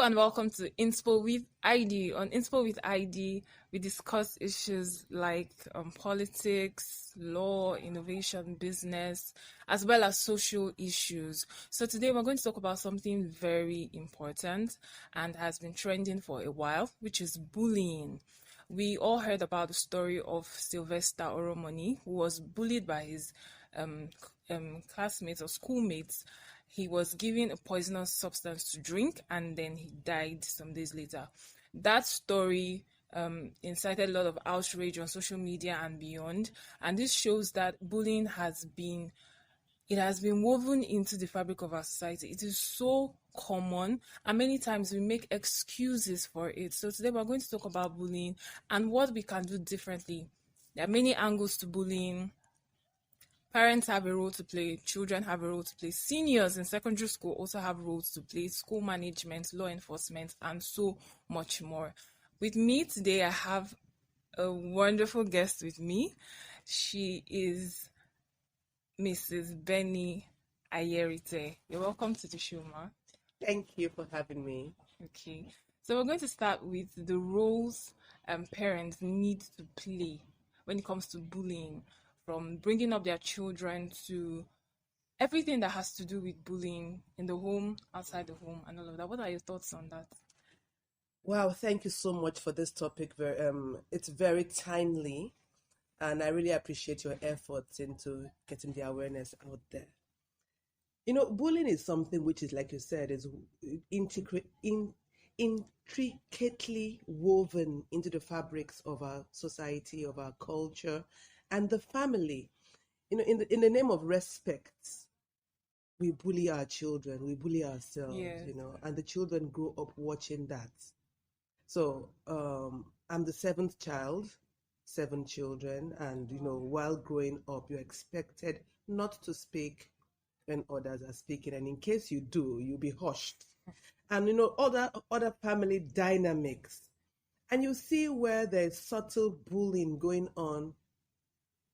and welcome to Inspo with ID. On Inspo with ID, we discuss issues like politics, law, innovation, business, as well as social issues. So today we're going to talk about something very important and has been trending for a while, which is bullying. We all heard about the story of Sylvester Oromoni, who was bullied by his classmates or schoolmates. He was given a poisonous substance to drink and then he died some days later. That story incited a lot of outrage on social media and beyond. And this shows that bullying has been woven into the fabric of our society. It is so common, and many times we make excuses for it. So today we're going to talk about bullying and what we can do differently. There are many angles to bullying. Parents have a role to play, children have a role to play, seniors in secondary school also have roles to play, school management, law enforcement, and so much more. With me today, I have a wonderful guest with me. She is Mrs. Benny Ayerite. You're welcome to the show, ma. Thank you for having me. Okay, so we're going to start with the roles parents need to play when it comes to bullying, from bringing up their children to everything that has to do with bullying in the home, outside the home, and all of that. What are your thoughts on that? Wow, thank you so much for this topic. It's very timely, and I really appreciate your efforts into getting the awareness out there. You know, bullying is something which is, like you said, is intricately woven into the fabrics of our society, of our culture, and the family. You know, in the name of respect, we bully our children, we bully ourselves, Yes. you know, and the children grow up watching that. So I'm the seventh child, 7 children, and you know, while growing up, you're expected not to speak when others are speaking, and in case you do, you'll be hushed. And you know, other family dynamics, and you see where there's subtle bullying going on,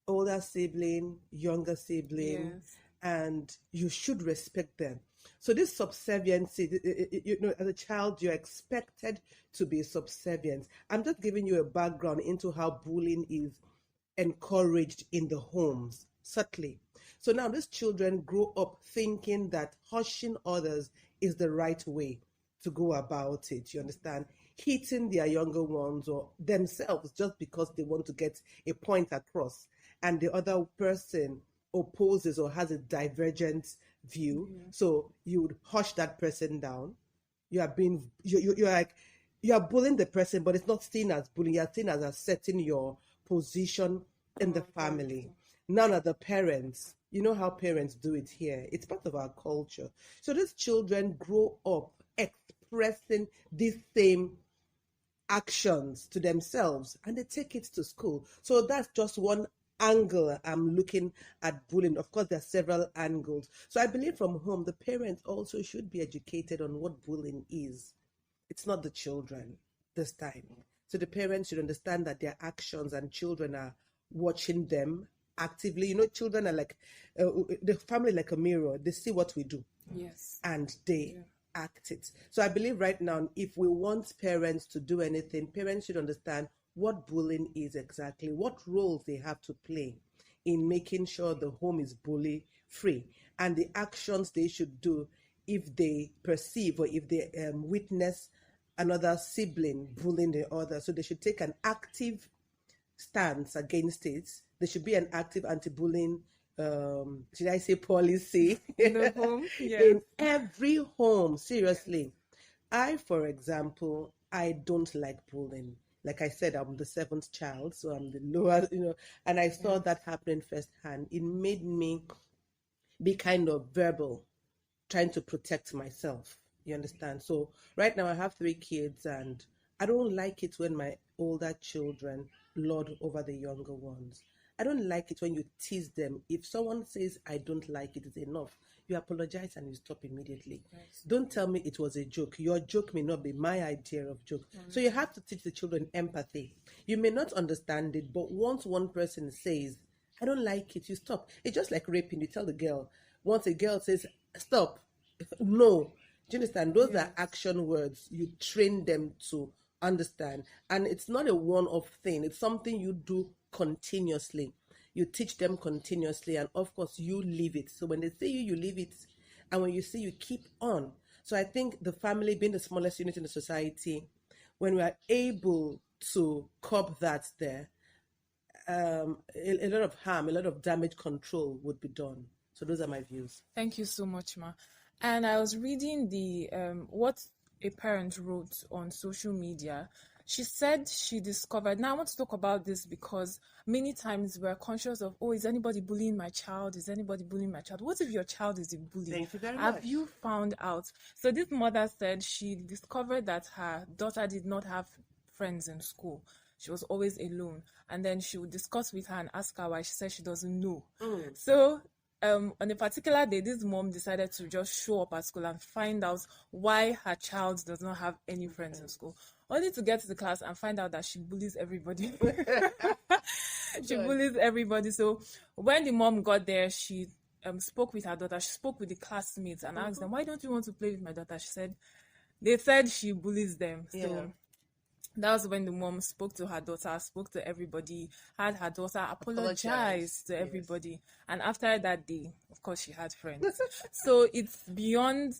older sibling, younger sibling, Yes. and you should respect them. So this subserviency, you know, as a child, you're expected to be subservient. I'm just giving you a background into how bullying is encouraged in the homes, subtly. So now these children grow up thinking that hushing others is the right way to go about it, you understand? Hitting their younger ones or themselves just because they want to get a point across, and the other person opposes or has a divergent view. So you would hush that person down. You are being you're like, you are bullying the person, but it's not seen as bullying. You're seen as asserting your position in the family. Now that the parents, you know how parents do it here. It's part of our culture. So these children grow up expressing these same actions to themselves, and they take it to school. So that's just one angle I'm looking at bullying. Of course, there are several angles. So I believe from home, the parents also should be educated on what bullying is. It's not the children this time. So the parents should understand that their actions, and children are watching them actively. You know, children are like, the family like a mirror. They see what we do. Yes. And they act it. So I believe right now, if we want parents to do anything, parents should understand what bullying is exactly, what roles they have to play in making sure the home is bully free, and the actions they should do if they perceive or if they witness another sibling bullying the other. So they should take an active stance against it. There should be an active anti-bullying, should I say, policy In the home? Yes. in every home. Seriously, for example, I don't like bullying. Like I said, I'm the 7th child, so I'm the lower, you know, and I saw that happening firsthand. It made me be kind of verbal, trying to protect myself. You understand? So right now I have 3 kids, and I don't like it when my older children lord over the younger ones. I don't like it when you tease them. If someone says, I don't like it, it's enough. You apologize and you stop immediately. Yes. Don't tell me it was a joke. Your joke may not be my idea of joke. So you have to teach the children empathy. You may not understand it, but once one person says, I don't like it, you stop. It's just like raping. You tell the girl. Once a girl says, stop, no, Do you understand? Those are Yes. action words. You train them to understand. And it's not a one-off thing. It's something you do continuously. You teach them continuously. And of course, you live it. So when they say you live it. And when you see, you keep on. So I think the family being the smallest unit in the society, when we are able to curb that there, a lot of harm, a lot of damage control would be done. So those are my views. Thank you so much, Ma. And I was reading the what a parent wrote on social media. She said she discovered. Now I want to talk about this because many times we're conscious of, oh, is anybody bullying my child? Is anybody bullying my child? What if your child is a bully? Thank you very Have much. you found out? So this mother said she discovered that her daughter did not have friends in school. She was always alone. And then she would discuss with her and ask her why. She said she doesn't know. So on a particular day, this mom decided to just show up at school and find out why her child does not have any friends in school, only to get to the class and find out that she bullies everybody. She bullies everybody. So when the mom got there, she spoke with her daughter. She spoke with the classmates and asked them, why don't you want to play with my daughter? She said, they said she bullies them. So that was when the mom spoke to her daughter, spoke to everybody, had her daughter apologize to everybody. And after that day, of course, she had friends. So it's beyond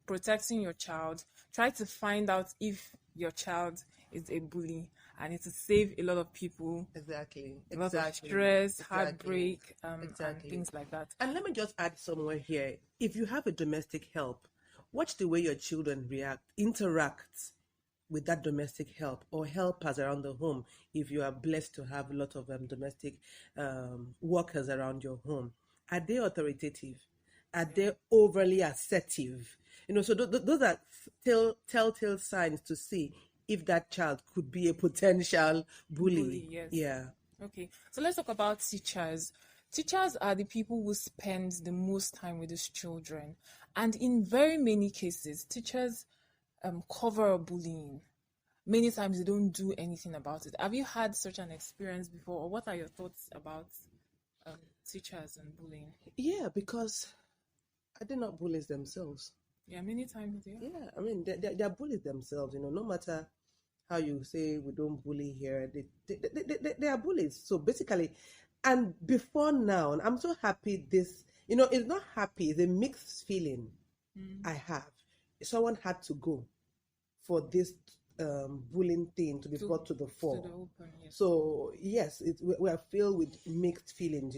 protecting your child. Try to find out if your child is a bully, and it will save a lot of people. Exactly. A lot of stress, heartbreak, and things like that. And let me just add somewhere here. If you have a domestic help, watch the way your children interact with that domestic help or helpers around the home. If you are blessed to have a lot of domestic workers around your home, are they authoritative? Are they overly assertive? So those are telltale signs to see if that child could be a potential bully. Yes. Yeah. Okay, so let's talk about teachers. Teachers are the people who spend the most time with these children, and in very many cases, teachers cover up bullying. Many times they don't do anything about it. Have you had such an experience before, or what are your thoughts about teachers and bullying? Yeah, because they're not bullies themselves. Yeah, many times they are. Yeah, I mean, they're bullies themselves, no matter how you say we don't bully here, they are bullies. So basically, and before now, and I'm so happy this, it's not happy, it's a mixed feeling I have. Someone had to go for this bullying thing to be brought to the fore. To the open, yes. So yes, we are filled with mixed feelings,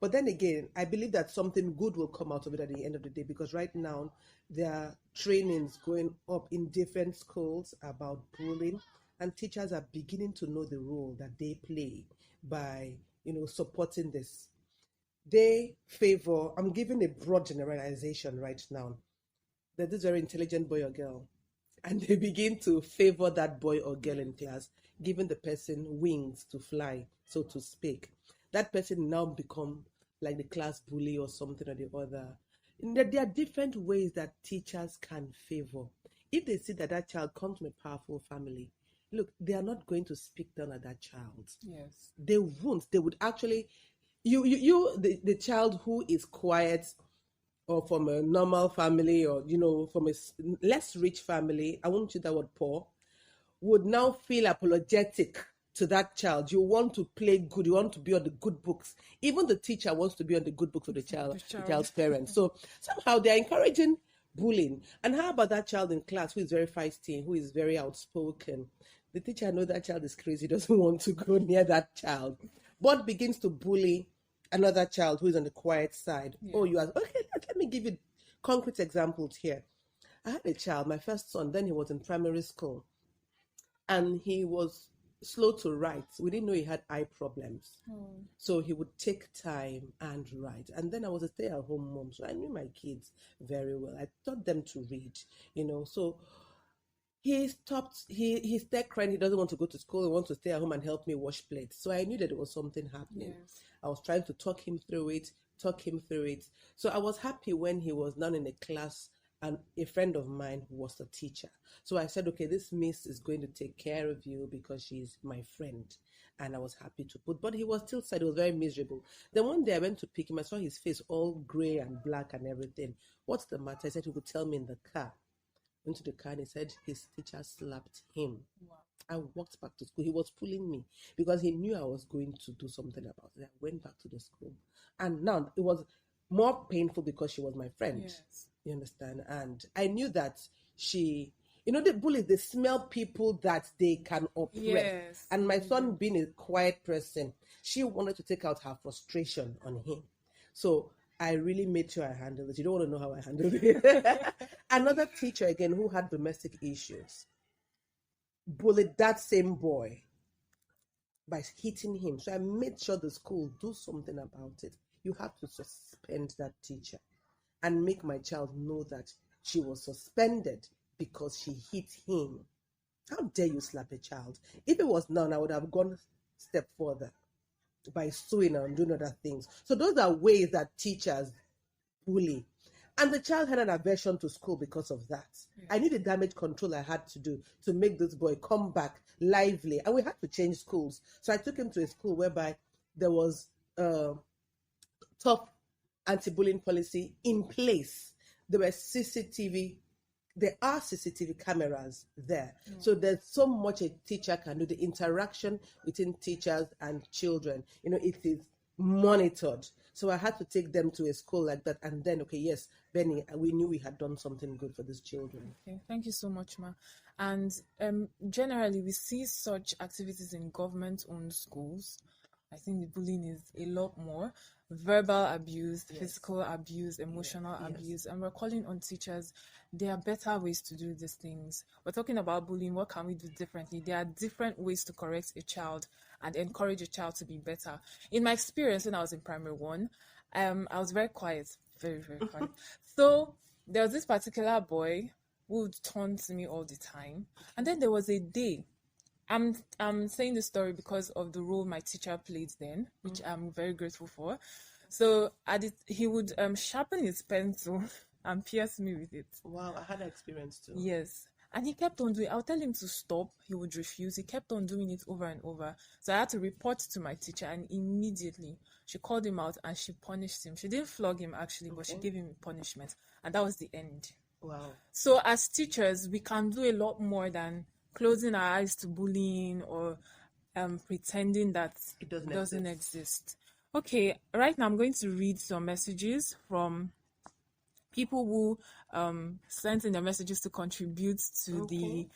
But then again, I believe that something good will come out of it at the end of the day, because right now there are trainings going up in different schools about bullying, and teachers are beginning to know the role that they play by supporting this. They favor. I'm giving a broad generalization right now. That this very intelligent boy or girl, and they begin to favor that boy or girl in class, giving the person wings to fly, so to speak. That person now become like the class bully or something or the other. There are different ways that teachers can favor. If they see that that child comes from a powerful family, look, they are not going to speak down at that child. Yes. They won't. They would actually, the child who is quiet, or from a normal family, or from a less rich family, I won't use that word poor, would now feel apologetic to that child. You want to play good, you want to be on the good books. Even the teacher wants to be on the good books of the child's parents. So somehow they're encouraging bullying. And how about that child in class who is very feisty, who is very outspoken? The teacher knows that child is crazy, doesn't want to go near that child, but begins to bully another child who is on the quiet side. Yeah. Oh, you are okay. Let me give you concrete examples here. I had a child, my first son, then he was in primary school, and he was slow to write. We didn't know he had eye problems. So he would take time and write. And then I was a stay-at-home mom, so I knew my kids very well. I taught them to read, So he stopped, he started crying. He doesn't want to go to school. He wants to stay at home and help me wash plates. So I knew that there was something happening. Yes. I was trying to talk him through it. So I was happy when he was now in a class and a friend of mine who was a teacher. So I said, okay, this miss is going to take care of you because she's my friend. And I was happy to put, but he was still sad. He was very miserable. Then one day I went to pick him. I saw his face all gray and black and everything. What's the matter? I said he would tell me in the car. Went to the car and he said his teacher slapped him. Wow. I walked back to school. He was pulling me because he knew I was going to do something about it. I went back to the school. And now it was more painful because she was my friend. Yes. You understand? And I knew that she, the bullies, they smell people that they can oppress. Yes. And my son, being a quiet person, she wanted to take out her frustration on him. So I really made sure I handled it. You don't want to know how I handled it. Another teacher, again, who had domestic issues, bullied that same boy by hitting him. So I made sure the school do something about it. You have to suspend that teacher and make my child know that she was suspended because she hit him. How dare you slap a child? If it was none, I would have gone a step further by suing and doing other things. So those are ways that teachers bully. And the child had an aversion to school because of that. Yeah. I knew the damage control I had to do to make this boy come back lively. And we had to change schools. So I took him to a school whereby there was tough anti-bullying policy in place. There were CCTV. There are CCTV cameras there. So there's so much a teacher can do. The interaction between teachers and children, it is monitored. So I had to take them to a school like that. And then, okay, yes, Benny, we knew we had done something good for these children. Okay, thank you so much, Ma. And generally, we see such activities in government-owned schools. I think the bullying is a lot more. Verbal abuse, yes. Physical abuse, emotional yes. abuse. And we're calling on teachers. There are better ways to do these things. We're talking about bullying. What can we do differently? There are different ways to correct a child and encourage a child to be better. In my experience when I was in primary one, I was very quiet, very, very quiet. So there was this particular boy who would turn to me all the time. And then there was a day, I'm saying this story because of the role my teacher played then, which I'm very grateful for. So he would sharpen his pencil and pierce me with it. Wow, I had that experience too. Yes. And he kept on doing it. I'll tell him to stop. He would refuse. He kept on doing it over and over. So I had to report to my teacher, and immediately she called him out and she punished him. She didn't flog him actually, but she gave him punishment. And that was the end. Wow. So as teachers, we can do a lot more than closing our eyes to bullying or pretending that it doesn't exist. Okay, right now I'm going to read some messages from people who sent in their messages to contribute to the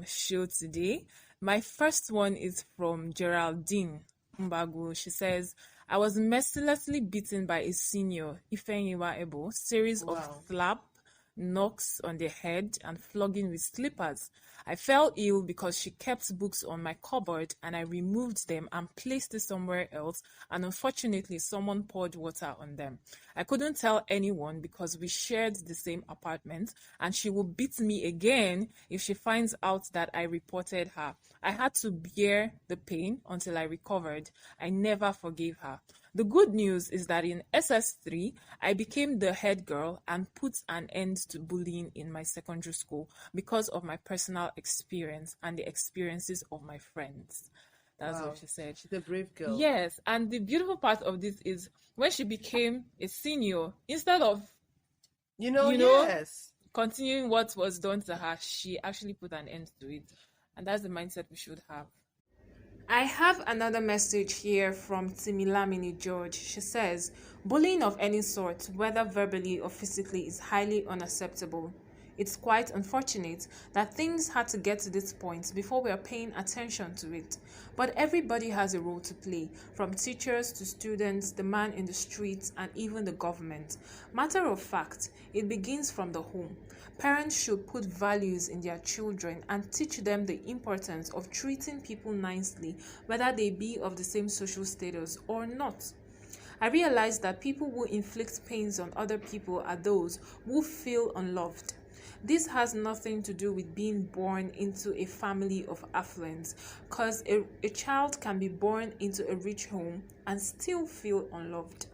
show today. My first one is from Geraldine Mbago. She says, I was mercilessly beaten by a senior, Ifeanyiwa Ebo, series of slap, knocks on the head, and flogging with slippers. I fell ill because she kept books on my cupboard and I removed them and placed it somewhere else, and unfortunately someone poured water on them. I couldn't tell anyone because we shared the same apartment, and she will beat me again if she finds out that I reported her. I had to bear the pain until I recovered. I never forgave her. The good news is that in SS3, I became the head girl and put an end to bullying in my secondary school because of my personal experience and the experiences of my friends. That's what she said. She's a brave girl. Yes, and the beautiful part of this is when she became a senior, instead of, yes, continuing what was done to her, she actually put an end to it. And that's the mindset we should have. I have another message here from Timilamini George. She says, bullying of any sort, whether verbally or physically, is highly unacceptable. It's quite unfortunate that things had to get to this point before we are paying attention to it. But everybody has a role to play, from teachers to students, the man in the streets, and even the government. Matter of fact, it begins from the home. Parents should put values in their children and teach them the importance of treating people nicely, whether they be of the same social status or not. I realize that people who inflict pains on other people are those who feel unloved. This has nothing to do with being born into a family of affluence, because a child can be born into a rich home and still feel unloved.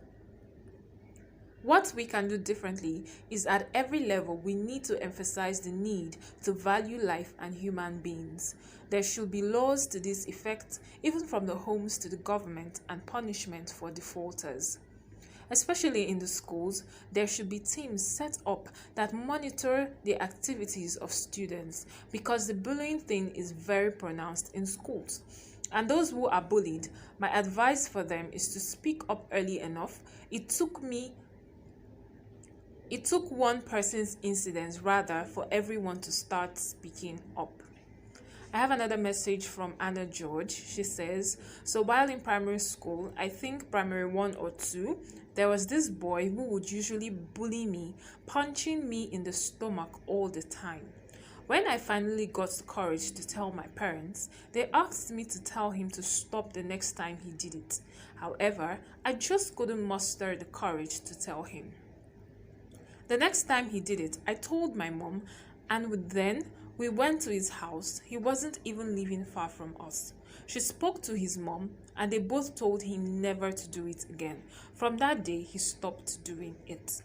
What we can do differently is at every level we need to emphasize the need to value life and human beings. There should be laws to this effect, even from the homes to the government, and punishment for defaulters. Especially in the schools, there should be teams set up that monitor the activities of students, because the bullying thing is very pronounced in schools. And those who are bullied, my advice for them is to speak up early enough. It took one person's incident rather for everyone to start speaking up. I have another message from Anna George. She says, so while in primary school, I think primary 1 or 2, there was this boy who would usually bully me, punching me in the stomach all the time. When I finally got the courage to tell my parents, they asked me to tell him to stop the next time he did it. However, I just couldn't muster the courage to tell him. The next time he did it, I told my mom, and then we went to his house. He wasn't even living far from us. She spoke to his mom, and they both told him never to do it again. From that day, he stopped doing it.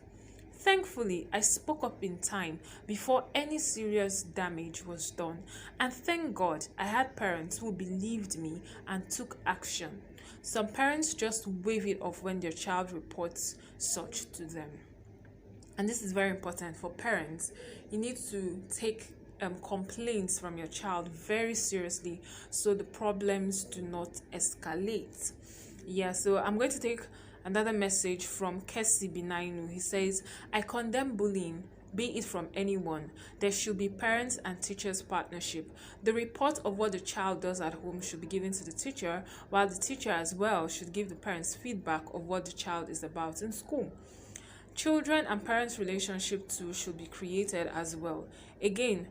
Thankfully, I spoke up in time before any serious damage was done, and thank God I had parents who believed me and took action. Some parents just wave it off when their child reports such to them. And this is very important for parents. You need to take complaints from your child very seriously so the problems do not escalate. So I'm going to take another message from Kesi Binainu. He says, I condemn bullying, be it from anyone. There should be parents and teachers partnership. The report of what the child does at home should be given to the teacher, while the teacher as well should give the parents feedback of what the child is about in school. Children and parents' relationship too should be created as well. Again,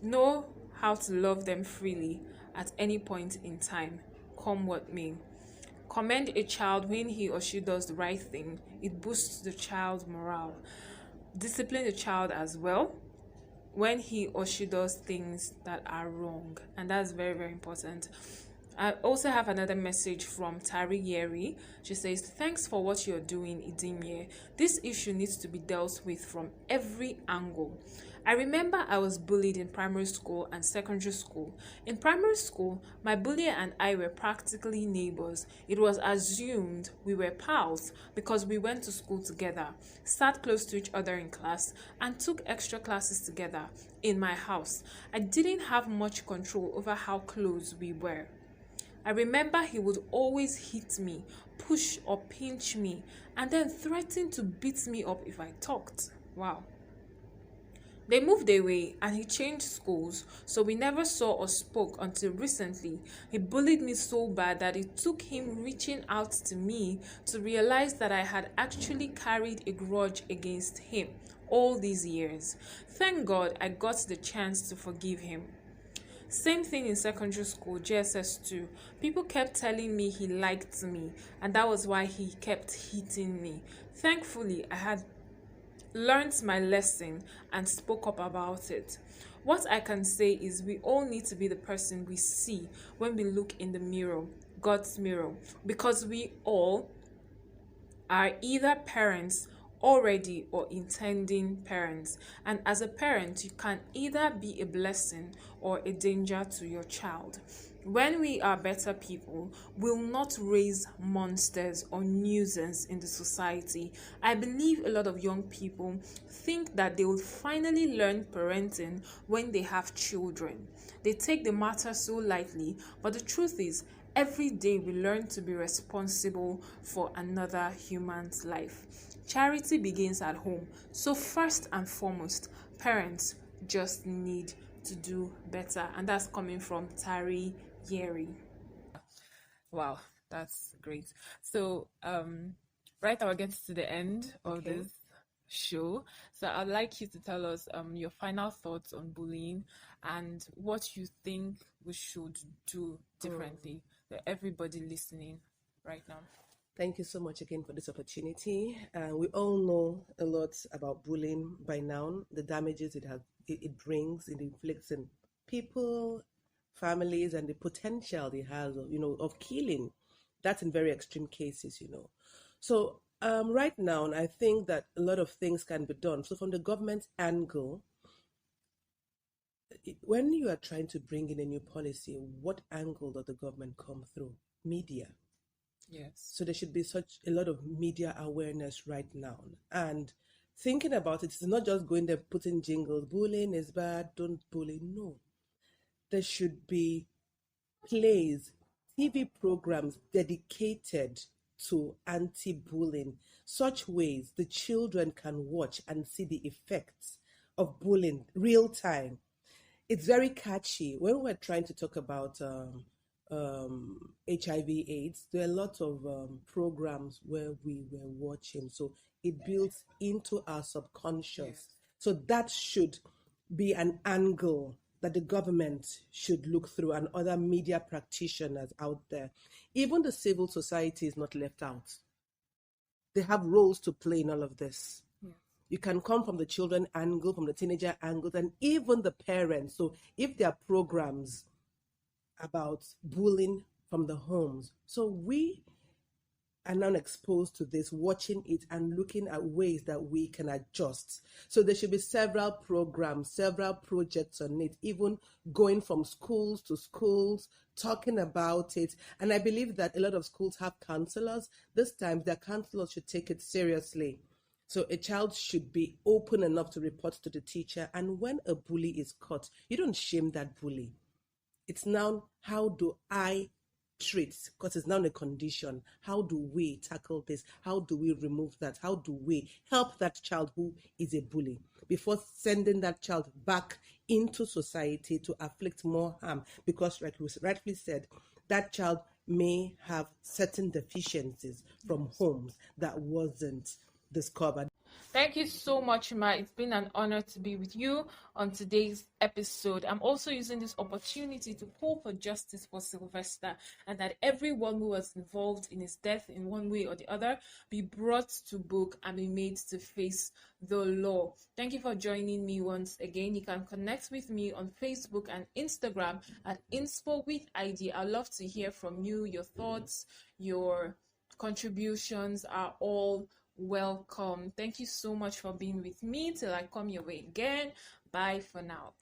know how to love them freely at any point in time, come what may. Commend a child when he or she does the right thing. It boosts the child's morale. Discipline the child as well when he or she does things that are wrong. And that's very, very important. I also have another message from Tari Yeri. She says, thanks for what you're doing, Idimye. This issue needs to be dealt with from every angle. I remember I was bullied in primary school and secondary school. In primary school, my bully and I were practically neighbors. It was assumed we were pals because we went to school together, sat close to each other in class, and took extra classes together in my house. I didn't have much control over how close we were. I remember he would always hit me, push or pinch me, and then threaten to beat me up if I talked. Wow. They moved away and he changed schools, so we never saw or spoke until recently. He bullied me so bad that it took him reaching out to me to realize that I had actually carried a grudge against him all these years. Thank God I got the chance to forgive him. Same thing in secondary school, JSS 2. People kept telling me he liked me, and that was why he kept hitting me. Thankfully, I had learned my lesson and spoke up about it. What I can say is we all need to be the person we see when we look in the mirror, God's mirror, because we all are either parents already or intending parents, and as a parent you can either be a blessing or a danger to your child. When we are better people, we'll not raise monsters or nuisance in the society. I believe a lot of young people think that they will finally learn parenting when they have children. They take the matter so lightly, but the truth is, every day we learn to be responsible for another human's life. Charity begins at home. So first and foremost, parents just need to do better. And that's coming from Tari Yeri. Wow, that's great. So right now we're getting to the end of this show. So I'd like you to tell us your final thoughts on bullying and what you think we should do differently for everybody listening right now. Thank you so much again for this opportunity. We all know a lot about bullying by now, the damages it brings, it inflicts in people, families, and the potential it has, of killing. That's in very extreme cases. So Right now, I think that a lot of things can be done. So, from the government angle, when you are trying to bring in a new policy, what angle does the government come through? Media. Yes. So there should be such a lot of media awareness right now. And thinking about it, it's not just going there putting jingles, bullying is bad, don't bully. No. There should be plays, TV programs dedicated to anti bullying, such ways the children can watch and see the effects of bullying real time. It's very catchy. When we're trying to talk about HIV/AIDS, there are a lot of programs where we were watching. So it builds into our subconscious. Yes. So that should be an angle that the government should look through and other media practitioners out there. Even the civil society is not left out. They have roles to play in all of this. Yeah. You can come from the children angle, from the teenager angle, and even the parents. So if there are programs about bullying from the homes, so we are now exposed to this, watching it and looking at ways that we can adjust. So there should be several programs, several projects on it, even going from schools to schools, talking about it. And I believe that a lot of schools have counselors. This time, their counselors should take it seriously. So a child should be open enough to report to the teacher. And when a bully is caught, you don't shame that bully. It's now, how do I treat? Because it's now a condition. How do we tackle this? How do we remove that? How do we help that child who is a bully before sending that child back into society to afflict more harm? Because, like you rightly said, that child may have certain deficiencies from homes that wasn't discovered. Thank you so much, Ma. It's been an honor to be with you on today's episode. I'm also using this opportunity to call for justice for Sylvester and that everyone who was involved in his death in one way or the other be brought to book and be made to face the law. Thank you for joining me once again. You can connect with me on Facebook and Instagram at Inspo with ID. I'd love to hear from you. Your thoughts, your contributions are all welcome. Thank you so much for being with me till I come your way again. Bye for now.